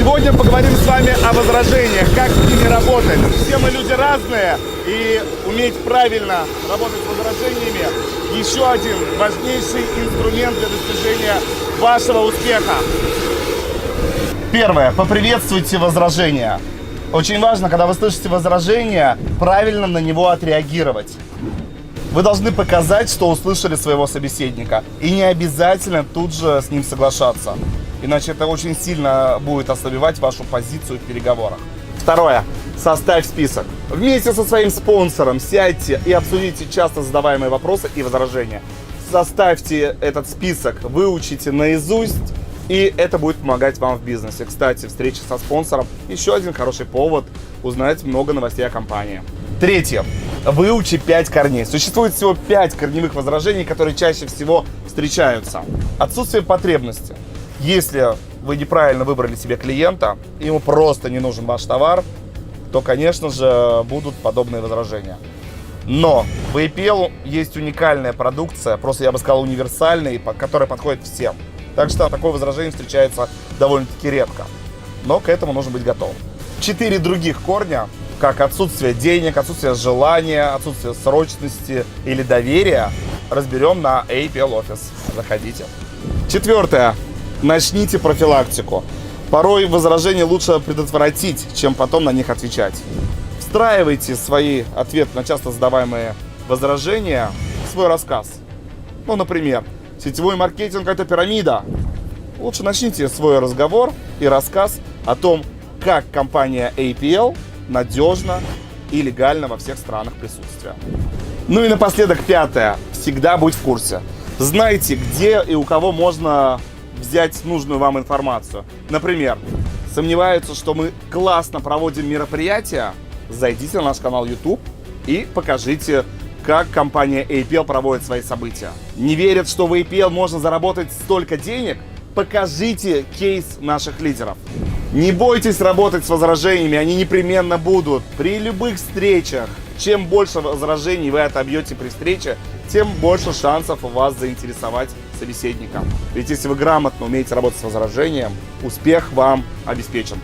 Сегодня поговорим с вами о возражениях, как с ними работать. Все мы люди разные, и уметь правильно работать с возражениями – еще один важнейший инструмент для достижения вашего успеха. Первое. Поприветствуйте возражения. Очень важно, когда вы слышите возражение, правильно на него отреагировать. Вы должны показать, что услышали своего собеседника, и не обязательно тут же с ним соглашаться. Иначе это очень сильно будет ослабевать вашу позицию в переговорах. Второе. Составь список. Вместе со своим спонсором сядьте и обсудите часто задаваемые вопросы и возражения. Составьте этот список, выучите наизусть, и это будет помогать вам в бизнесе. Кстати, встреча со спонсором – еще один хороший повод узнать много новостей о компании. Третье. Выучи 5 корней. Существует всего 5 корневых возражений, которые чаще всего встречаются. Отсутствие потребности. Если вы неправильно выбрали себе клиента, ему просто не нужен ваш товар, то, конечно же, будут подобные возражения. Но в APL есть уникальная продукция, просто я бы сказал универсальная, которая подходит всем. Так что такое возражение встречается довольно-таки редко. Но к этому нужно быть готовым. 4 других корня, как отсутствие денег, отсутствие желания, отсутствие срочности или доверия, разберем на APL Office. Заходите. Четвертое. Начните профилактику. Порой возражения лучше предотвратить, чем потом на них отвечать. Встраивайте свои ответы на часто задаваемые возражения в свой рассказ. Ну, например, сетевой маркетинг – это пирамида. Лучше начните свой разговор и рассказ о том, как компания APL надежно и легально во всех странах присутствия. Ну и напоследок, пятое. Всегда будь в курсе. Знайте, где и у кого можно взять нужную вам информацию. Например, сомневаются, что мы классно проводим мероприятия? Зайдите на наш канал YouTube и покажите, как компания APL проводит свои события. Не верят, что в APL можно заработать столько денег? Покажите кейс наших лидеров. Не бойтесь работать с возражениями, они непременно будут при любых встречах. Чем больше возражений вы отобьете при встрече, тем больше шансов у вас заинтересовать собеседника. Ведь если вы грамотно умеете работать с возражением, успех вам обеспечен.